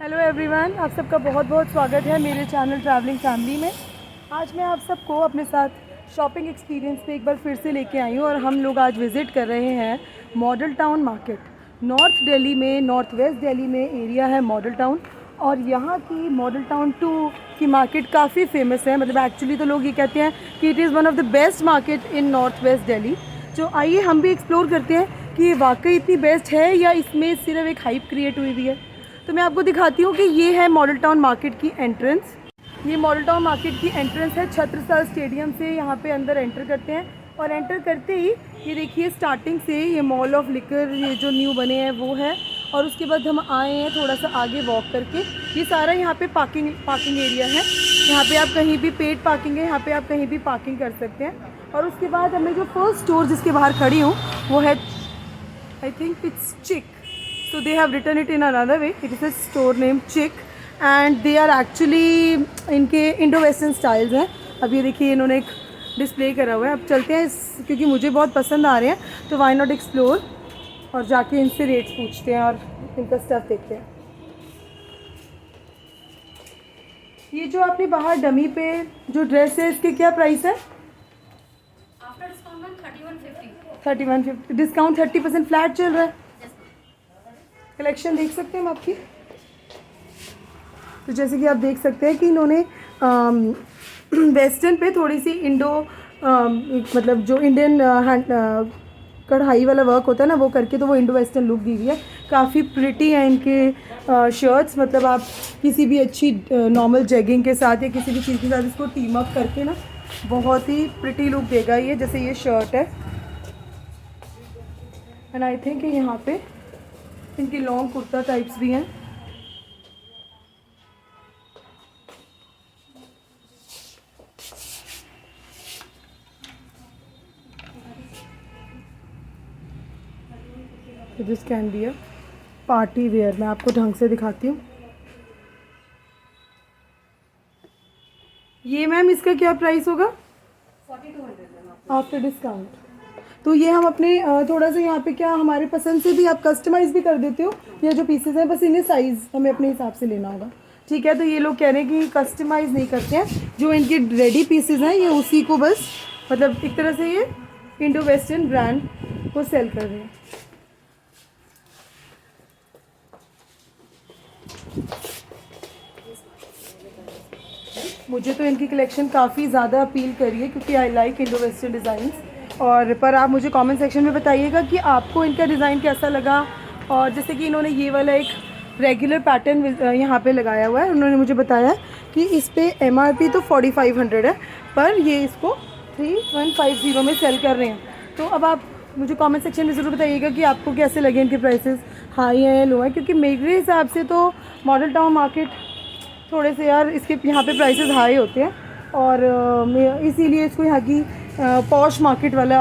Hello everyone, आप सबका बहुत बहुत स्वागत है मेरे चैनल ट्रैवलिंग फैमिली में। आज मैं आप सबको अपने साथ शॉपिंग एक्सपीरियंस पे एक बार फिर से लेके आई हूँ और हम लोग आज विज़िट कर रहे हैं model town market. North Delhi में, नॉर्थ वेस्ट दिल्ली में एरिया है मॉडल टाउन, और यहाँ की मॉडल टाउन 2 की मार्केट काफ़ी फेमस है। मतलब एक्चुअली तो लोग ये कहते हैं कि it is one of the best market in north west Delhi. तो आइए हम भी एक्सप्लोर करते हैं कि ये वाकई इतनी बेस्ट है या इसमें सिर्फ एक हाइप क्रिएट हुई हुई है। तो मैं आपको दिखाती हूँ कि ये है मॉडल टाउन मार्केट की एंट्रेंस। ये मॉडल टाउन मार्केट की एंट्रेंस है। छत्रसाल स्टेडियम से यहाँ पे अंदर एंटर करते हैं और एंटर करते ही ये देखिए स्टार्टिंग से ये मॉल ऑफ लिकर ये जो न्यू बने हैं वो है। और उसके बाद हम आए हैं थोड़ा सा आगे वॉक करके। ये सारा यहाँ पे पार्किंग एरिया है। यहाँ पे आप कहीं भी पेड पार्किंग है, यहाँ पे आप कहीं भी पार्किंग कर सकते हैं। और उसके बाद हमें जो फर्स्ट स्टोर जिसके बाहर खड़ी हूँ वो है, आई थिंक इट्स चिक। So they have written it in another way. It is a store named Chick and they are actually इनके इंडो वेस्टर्न स्टाइल्स हैं। अब ये देखिए इन्होंने एक डिस्प्ले करा हुआ है। अब चलते हैं क्योंकि मुझे बहुत पसंद आ रहे हैं तो वाई नॉट एक्सप्लोर और जाके इनसे रेट्स पूछते हैं और इनका स्टफ देखते हैं। ये जो आपने बाहर डमी पे जो ड्रेस है इसके क्या प्राइस है? After discount 3150। 3150 डिस्काउंट 30% फ्लैट चल रहा है। कलेक्शन देख सकते हैं हम आपकी। तो जैसे कि आप देख सकते हैं कि इन्होंने वेस्टर्न पे थोड़ी सी इंडो मतलब जो इंडियन कढ़ाई वाला वर्क होता है ना वो करके तो वो इंडो वेस्टर्न लुक दी हुई है। काफ़ी प्रिटी है इनके शर्ट्स। मतलब आप किसी भी अच्छी नॉर्मल जेगिंग के साथ या किसी भी चीज़ के साथ इसको टीम अप करके ना बहुत ही प्रिटी लुक देगा ये। जैसे ये शर्ट है एंड आई थिंक यहाँ पे इनकी लॉन्ग कुर्ता टाइप्स भी हैं। This can be a party wear. मैं आपको ढंग से दिखाती हूँ। ये मैम इसका क्या प्राइस होगा? 4200 आफ्टर डिस्काउंट। तो ये हम अपने थोड़ा सा यहाँ पे क्या हमारे पसंद से भी आप कस्टमाइज़ भी कर देते हो या जो पीसेस हैं बस इन्हें साइज़ हमें अपने हिसाब से लेना होगा। ठीक है, तो ये लोग कह रहे हैं कि कस्टमाइज़ नहीं करते हैं, जो इनके रेडी पीसेस हैं ये उसी को बस मतलब एक तरह से ये इंडो वेस्टर्न ब्रांड को सेल कर रहे हैं। मुझे तो इनकी कलेक्शन काफ़ी ज़्यादा अपील करी है क्योंकि I like Indo western designs. और पर आप मुझे कमेंट सेक्शन में बताइएगा कि आपको इनका डिज़ाइन कैसा लगा। और जैसे कि इन्होंने ये वाला एक रेगुलर पैटर्न यहाँ पे लगाया हुआ है। उन्होंने मुझे बताया कि इस पर MRP तो 4500 है पर ये इसको 3150 में सेल कर रहे हैं। तो अब आप मुझे कमेंट सेक्शन में ज़रूर बताइएगा कि आपको कैसे लगे इनके प्राइसेस, हाई हैं या लो हैं। क्योंकि मेरे हिसाब से तो मॉडल टाउन मार्केट थोड़े से यार इसके यहाँ पे प्राइसेस हाई होते हैं और इसीलिए इसको यहाँ की पॉश मार्केट वाला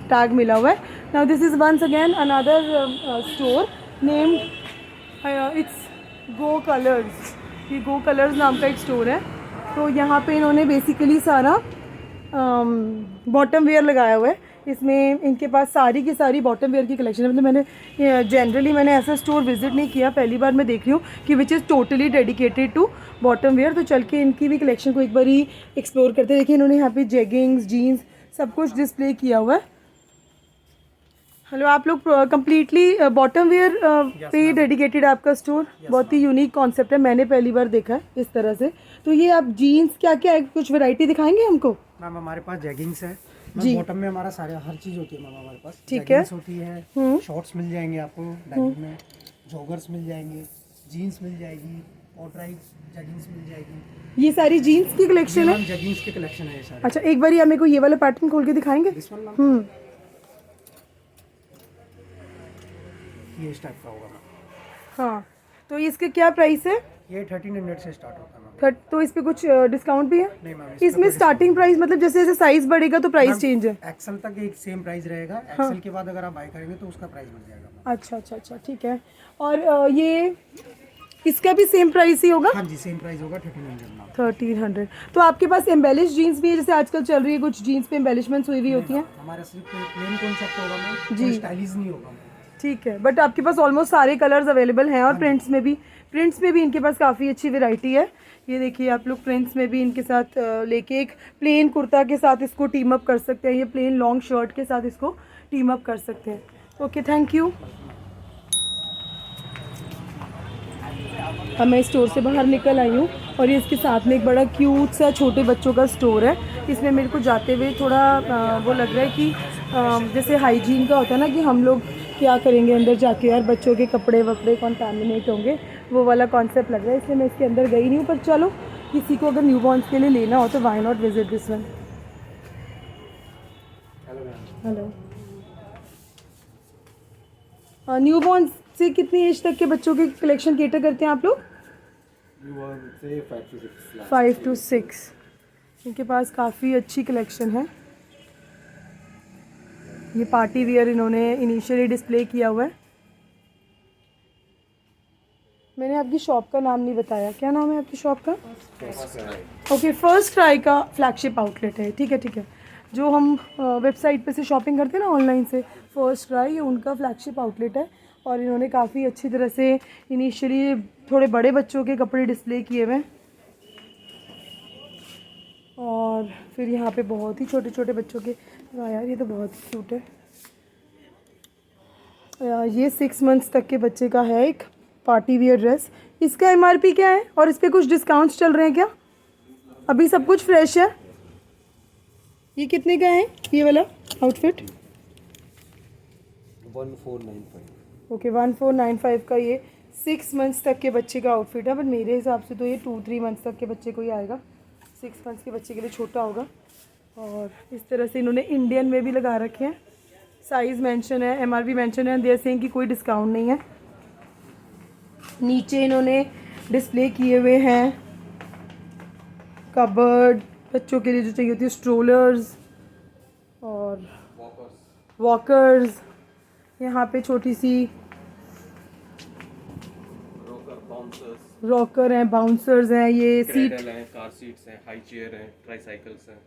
टैग मिला हुआ है। Now this is once again another store named its Go Colors. ये गो कलर्स नाम का एक स्टोर है। तो यहाँ पे इन्होंने बेसिकली सारा बॉटम वेयर लगाया हुआ है। इसमें इनके पास सारी की सारी बॉटम वेयर की कलेक्शन है। मतलब मैंने जनरली ऐसा स्टोर विज़िट नहीं किया, पहली बार मैं देख रही हूँ कि which is totally dedicated to bottom wear. तो चल के इनकी भी कलेक्शन को एक बार ही एक्सप्लोर करते हैं। देखिए इन्होंने यहाँ पे जेगिंग्स, जीन्स सब कुछ डिस्प्ले किया हुआ है। हेलो, आप लोग कम्प्लीटली बॉटम वेयर पे डेडिकेटेड आपका स्टोर? बहुत ही यूनिक कॉन्सेप्ट है, मैंने पहली बार देखा है इस तरह से। तो ये आप जीन्स क्या क्या है, कुछ वैरायटी दिखाएंगे हमको? मैम हमारे पास जेगिंग्स है जी। बॉटम में हमारा सारे हर चीज़ होती है मैम हमारे पास। ठीक है, होती है, शॉर्ट्स मिल जाएंगे आपको डेनिम में, जॉगर्स मिल जाएंगे, जीन्स मिल जाएगी, ऑटराइट जेगिंग्स मिल जाएगी। ये सारी जीन्स की कलेक्शन है? जेगिंग्स की कलेक्शन है ये सारी। अच्छा, एक बार ये मेरे को ये वाला पैटर्न खोल के दिखाएंगे? दिस वन मैम, ये इस टाइप का होगा मैम। हाँ, तो इसके क्या प्राइस है? ये 1300 से स्टार्ट होता है मैम। तो इस पे कुछ डिस्काउंट भी है? नहीं मैम, इसमें स्टार्टिंग प्राइस मतलब जैसे जैसे साइज बढ़ेगा तो प्राइस चेंज है? एक्सेल तक एक सेम प्राइस रहेगा। एक्सेल के बाद अगर आप बाय करेंगे तो उसका प्राइस बढ़ जाएगा मैम। अच्छा अच्छा अच्छा, ठीक है। और ये इसका भी सेम प्राइस ही होगा? हाँ जी, सेम प्राइस होगा 1300 मैम। 1300। तो आपके पास एम्बेलिश जीन्स भी है जैसे आजकल चल रही है, कुछ जीन्स पे एम्बेलिशमेंट्स हुई हुई होती हैं? हमारा सिर्फ प्लेन कॉन्सेप्ट होगा मैम, जी। स्टाइलिश नहीं होगा मैम। ठीक है, बट आपके पास ऑलमोस्ट सारे कलर्स अवेलेबल हैं और प्रिंट्स में भी इनके पास काफ़ी अच्छी वैरायटी है। ये देखिए आप लोग प्रिंट्स में भी इनके साथ लेके एक प्लेन कुर्ता के साथ इसको टीम अप कर सकते हैं, ये प्लेन लॉन्ग शर्ट के साथ इसको टीम अप कर सकते हैं। Okay, thank you. अब मैं स्टोर से बाहर निकल आई हूँ और ये इसके साथ में एक बड़ा क्यूट सा छोटे बच्चों का स्टोर है। इसमें मेरे को जाते हुए थोड़ा वो लग रहा है कि जैसे हाइजीन का होता है ना, कि हम लोग क्या करेंगे अंदर जाके यार, बच्चों के कपड़े वपड़े कॉन्टामिनेट होंगे, वो वाला कॉन्सेप्ट लग रहा है, इसलिए मैं इसके अंदर गई नहीं हूँ। पर चलो, किसी को अगर न्यूबॉर्न्स के लिए लेना हो तो why not visit this one. Hello, newborn से कितनी एज तक के बच्चों के कलेक्शन केटर करते हैं आप लोग? 5 to 6। इनके पास काफ़ी अच्छी कलेक्शन है। ये पार्टी वियर इन्होंने इनिशियली डिस्प्ले किया हुआ है। मैंने आपकी शॉप का नाम नहीं बताया, क्या नाम है आपकी शॉप का? ओके, फर्स्ट क्राई का फ्लैगशिप आउटलेट है। ठीक है ठीक है, जो हम वेबसाइट पे से शॉपिंग करते हैं ना ऑनलाइन से, फर्स्ट क्राई ये उनका फ्लैगशिप आउटलेट है। और इन्होंने काफ़ी अच्छी तरह से इनिशियली थोड़े बड़े बच्चों के कपड़े डिस्प्ले किए हुए हैं और फिर यहाँ पे बहुत ही छोटे छोटे बच्चों के। यार ये तो बहुत ही क्यूट है। ये 6 मंथ्स तक के बच्चे का है एक पार्टी वियर ड्रेस। इसका MRP क्या है और इस पर कुछ डिस्काउंट्स चल रहे हैं क्या? अभी सब कुछ फ्रेश है। ये कितने का है ये वाला आउटफिट? 1495। ओके, 1495 का ये 6 मंथ्स तक के बच्चे का आउटफिट है। बट मेरे हिसाब से तो ये 2-3 मंथ्स तक के बच्चे को ही आएगा, 6 मंथ्स के बच्चे के लिए छोटा होगा। और इस तरह से इन्होंने इंडियन में भी लगा रखे हैं, साइज़ मेंशन है, MRP मेंशन है, देयर सेइंग कि कोई डिस्काउंट नहीं है। नीचे इन्होंने डिस्प्ले किए हुए हैं कबर्ड, बच्चों के लिए जो चाहिए होती है, स्ट्रोलर्स और वॉकर्स। यहाँ पे छोटी सी रॉकर हैं, बाउंसर्स हैं, ये सीट हैं, कार सीट्स हैं, हाई चेयर हैं, ट्राईसाइकिल्स हैं।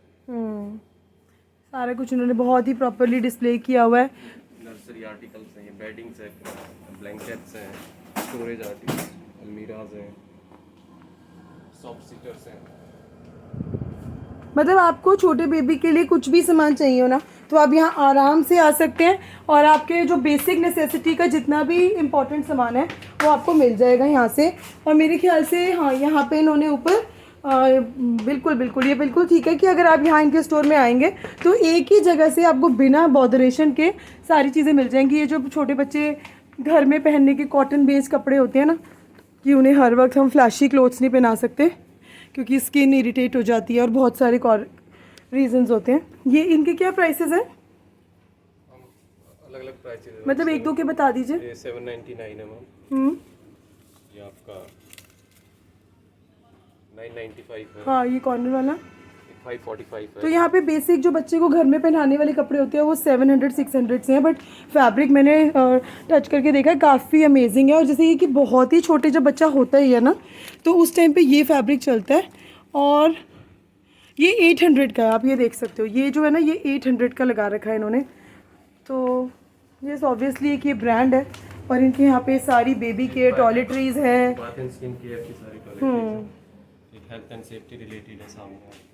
सारा कुछ इन्होंने बहुत ही प्रॉपरली डिस्प्ले किया हुआ है। नर्सरी आर्टिकल्स हैं, ये बेडिंग्स हैं, ब्लैंकेट्स हैं, स्टोरेज आर्टिकल्स, अलमीराज हैं, सॉफ्ट सीटर्स हैं। मतलब आपको छोटे बेबी के लिए कुछ भी सामान चाहिए हो ना, तो आप यहाँ आराम से आ सकते हैं और आपके जो बेसिक नेसेसिटी का जितना भी इम्पोर्टेंट सामान है वो आपको मिल जाएगा यहाँ से। और मेरे ख्याल से हाँ, यहाँ पे इन्होंने ऊपर बिल्कुल ये बिल्कुल ठीक है कि अगर आप यहाँ इनके स्टोर में आएंगे तो एक ही जगह से आपको बिना बॉदरेशन के सारी चीज़ें मिल जाएंगी। ये जो छोटे बच्चे घर में पहनने के कॉटन बेस्ड कपड़े होते हैं ना, कि उन्हें हर वक्त हम फ्लैशी क्लोथ्स नहीं पहना सकते क्योंकि स्किन इरिटेट हो जाती है और बहुत सारे रीजंस होते हैं। ये इनके क्या प्राइसेस हैं? अलग अलग प्राइसेस हैं, मतलब एक दो के बता दीजिए। ये 799 है मैम, ये आपका 995 है, हाँ ये कॉर्नर वाला 545 तो है। यहाँ पे बेसिक जो बच्चे को घर में पहनाने वाले कपड़े होते हैं वो 700-600 से हैं। बट फैब्रिक मैंने टच करके देखा है, काफ़ी अमेजिंग है। और जैसे ये कि बहुत ही छोटे जब बच्चा होता ही है ना, तो उस टाइम पे ये फैब्रिक चलता है। और ये 800 का है, आप ये देख सकते हो। ये जो है ना, ये 800 का लगा रखा है इन्होंने। तो ये ऑब्वियसली एक ये ब्रांड है। और इनके यहाँ पे सारी बेबी केयर टॉयलेटरीज हैं, बाथ एंड स्किन केयर की सारी टॉयलेटरीज, एक हेल्थ एंड सेफ्टी रिलेटेड है सामने।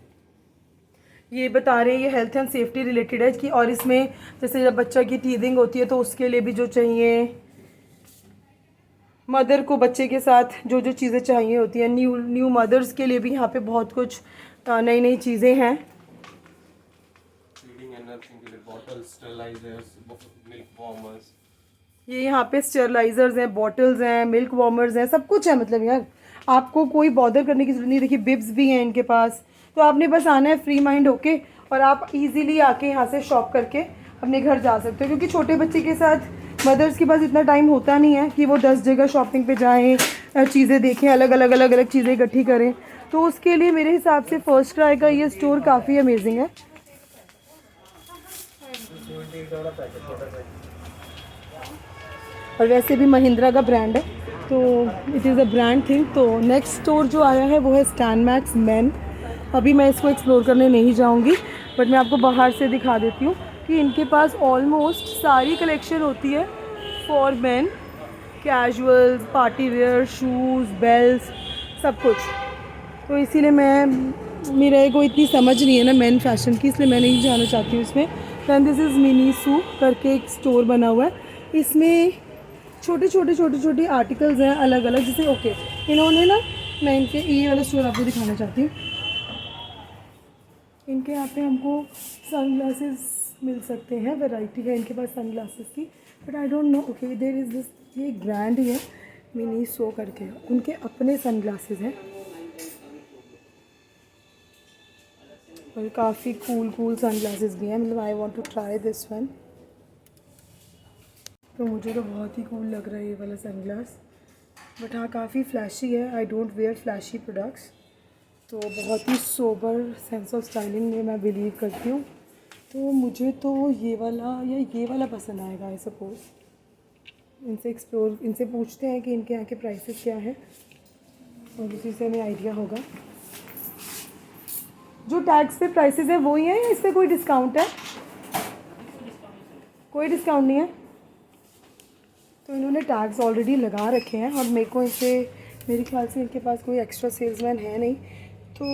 ये बता रहे हैं ये हेल्थ एंड सेफ्टी रिलेटेड है कि, और इसमें जैसे जब बच्चा की टीथिंग होती है तो उसके लिए भी जो चाहिए, मदर को बच्चे के साथ जो जो चीज़ें चाहिए होती हैं, न्यू मदर्स के लिए भी यहाँ पे बहुत कुछ नई नई चीज़ें हैं। फीडिंग एंड नर्सिंग के लिए बॉटल्स, स्टरलाइजर्स, मिल्क वार्मर्स। ये यहाँ पे स्टेरलाइजर्स हैं, बॉटल्स हैं, मिल्क वार्मर्स हैं, सब कुछ है। मतलब यार आपको कोई बॉदर करने की जरूरत नहीं। देखिए बिब्स भी हैं इनके पास, तो आपने बस आना है फ्री माइंड होके और आप इजीली आके यहाँ से शॉप करके अपने घर जा सकते हो। क्योंकि छोटे बच्चे के साथ मदर्स के पास इतना टाइम होता नहीं है कि वो 10 जगह शॉपिंग पे जाएं, चीज़ें देखें, अलग अलग चीज़ें इकट्ठी करें। तो उसके लिए मेरे हिसाब से फर्स्ट क्राई का ये स्टोर काफ़ी अमेजिंग है। और वैसे भी महिंद्रा का ब्रांड है, तो it is a brand thing. तो नेक्स्ट स्टोर जो आया है वो है स्टैंड मैक्स मेन। अभी मैं इसको एक्सप्लोर करने नहीं जाऊंगी, बट मैं आपको बाहर से दिखा देती हूँ कि इनके पास ऑलमोस्ट सारी कलेक्शन होती है for man, casual, party wear, shoes, belt, सब कुछ। तो इसीलिए मेरे को इतनी समझ नहीं है ना मेन फैशन की, इसलिए मैं नहीं जाना चाहती हूँ इसमें। दैन दिस इज़ मिनीसू करके एक स्टोर बना हुआ है, इसमें छोटे आर्टिकल्स हैं अलग अलग। जैसे ओके, इन्होंने ना, मैं इनके ये वाला स्टोर आपको दिखाना चाहती हूँ। इनके यहाँ पे हमको सनग्लासेस मिल सकते हैं, वैरायटी है इनके पास सनग्लासेस की, but I don't know. Okay, there is this, ये एक ब्रांड ही है मिनीसो करके, उनके अपने सनग्लासेस हैं और काफ़ी कूल सनग्लासेस भी हैं। मतलब I want to try this one. तो मुझे तो बहुत ही कूल लग रहा है ये वाला सनग्लास, बट हाँ काफ़ी फ्लैशी है। I don't wear flashy products, तो बहुत ही सोबर सेंस ऑफ स्टाइलिंग में मैं बिलीव करती हूँ। तो मुझे तो ये वाला पसंद आएगा आई सपोज़। इनसे पूछते हैं कि इनके यहाँ के प्राइसेस क्या है और उसी से हमें आइडिया होगा। जो टैग्स पे प्राइसेस है वही है या इस पर कोई डिस्काउंट है? कोई डिस्काउंट नहीं है। तो इन्होंने टैग्स ऑलरेडी लगा रखे हैं और मेरे को मेरे ख्याल से इनके पास कोई एक्स्ट्रा सेल्समैन है नहीं। तो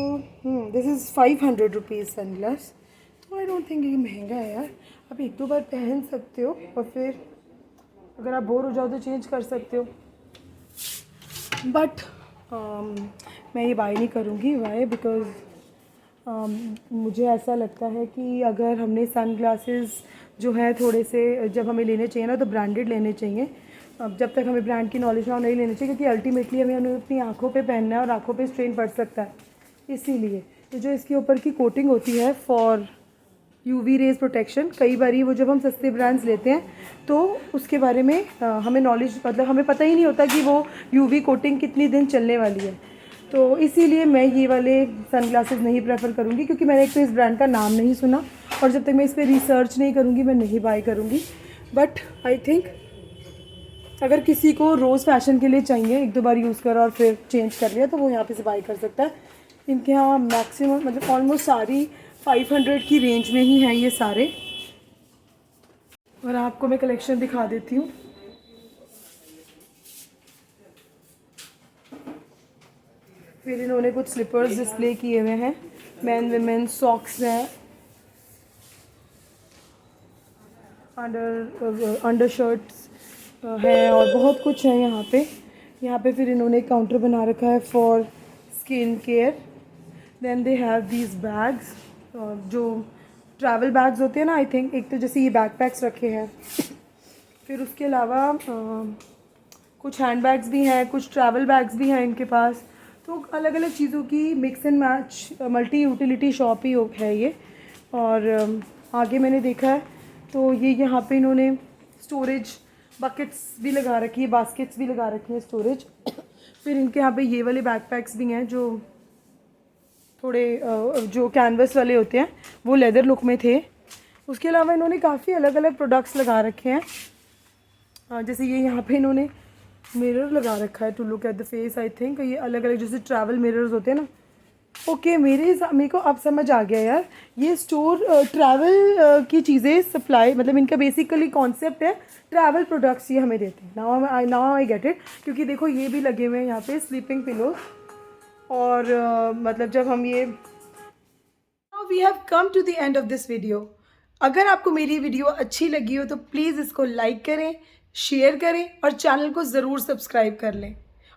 दिस इज़ 500 रुपीज़ सनग्लास। तो आई डोंट थिंक ये महंगा है यार। आप एक दो बार पहन सकते हो और फिर अगर आप बोर हो जाओ तो चेंज कर सकते हो, बट मैं ये बाय नहीं करूँगी। वाई? बिकॉज मुझे ऐसा लगता है कि अगर हमने सनग्लासेस जो है थोड़े से, जब हमें लेने चाहिए ना तो ब्रांडेड लेने चाहिए। अब जब तक हमें ब्रांड की नॉलेज ना हो नहीं लेने चाहिए, क्योंकि अल्टीमेटली हमें अपनी आँखों पे पहनना है और आँखों पे स्ट्रेन पड़ सकता है। इसीलिए तो जो इसके ऊपर की कोटिंग होती है फॉर यूवी रेज प्रोटेक्शन, कई बार वो जब हम सस्ते ब्रांड्स लेते हैं तो उसके बारे में हमें नॉलेज, मतलब हमें पता ही नहीं होता कि वो यूवी कोटिंग कितनी दिन चलने वाली है। तो इसीलिए मैं ये वाले सनग्लासेस नहीं प्रेफर करूँगी, क्योंकि मैंने एक तो इस ब्रांड का नाम नहीं सुना और जब तक मैं इस पर रिसर्च नहीं करूँगी मैं नहीं बाय करूँगी। बट आई थिंक अगर किसी को रोज़ फैशन के लिए चाहिए, एक दो बार यूज़ करा और फिर चेंज कर लिया, तो वो यहाँ पे से बाय कर सकता है। इनके यहाँ मैक्सिमम, मतलब ऑलमोस्ट सारी 500 की रेंज में ही हैं ये सारे। और आपको मैं कलेक्शन दिखा देती हूँ। फिर इन्होंने कुछ स्लीपर्स डिस्प्ले किए हुए हैं, मैन विमेन सॉक्स हैं, अंडर शर्ट्स हैं और बहुत कुछ है यहाँ पे। फिर इन्होंने एक काउंटर बना रखा है for skin care. Then they have these bags, जो ट्रैवल बैग्स होते हैं ना, आई थिंक। एक तो जैसे ये बैकपैक्स रखे हैं, फिर उसके अलावा कुछ हैंड बैग्स भी हैं, कुछ ट्रैवल बैग्स भी हैं इनके पास। तो अलग अलग चीज़ों की mix and match multi utility shop ही है ये। और आगे मैंने देखा है तो ये यहाँ पे इन्होंने स्टोरेज बकेट्स भी लगा रखी है, बास्केट्स भी लगा रखी है स्टोरेज। फिर इनके यहाँ पे ये वाले बैकपैक्स भी हैं जो थोड़े जो कैनवस वाले होते हैं, वो लेदर लुक में थे। उसके अलावा इन्होंने काफ़ी अलग अलग प्रोडक्ट्स लगा रखे हैं। जैसे ये यहाँ पे इन्होंने मिरर लगा रखा है to look at the face, I think. ये अलग अलग जैसे ट्रैवल मिरर्स होते हैं ना। ओके, मेरे को अब समझ आ गया यार, ये स्टोर ट्रैवल की चीज़ें सप्लाई, मतलब इनका बेसिकली कॉन्सेप्ट है ट्रैवल प्रोडक्ट्स ये हमें देते हैं। Now I get it. क्योंकि देखो ये भी लगे हुए हैं यहाँ पे स्लीपिंग पिलोज, और मतलब जब हम ये, we have come to the end of this video. अगर आपको मेरी वीडियो अच्छी लगी हो तो प्लीज़ इसको लाइक करें, शेयर करें और चैनल को ज़रूर सब्सक्राइब कर लें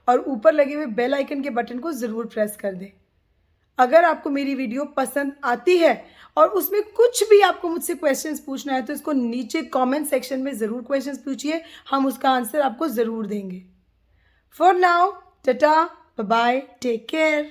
और ऊपर लगे हुए बेल आइकन के बटन को ज़रूर प्रेस कर दें। अगर आपको मेरी वीडियो पसंद आती है और उसमें कुछ भी आपको मुझसे क्वेश्चंस पूछना है तो इसको नीचे कमेंट सेक्शन में ज़रूर क्वेश्चंस पूछिए, हम उसका आंसर आपको ज़रूर देंगे। For now, tata, bye bye, take care.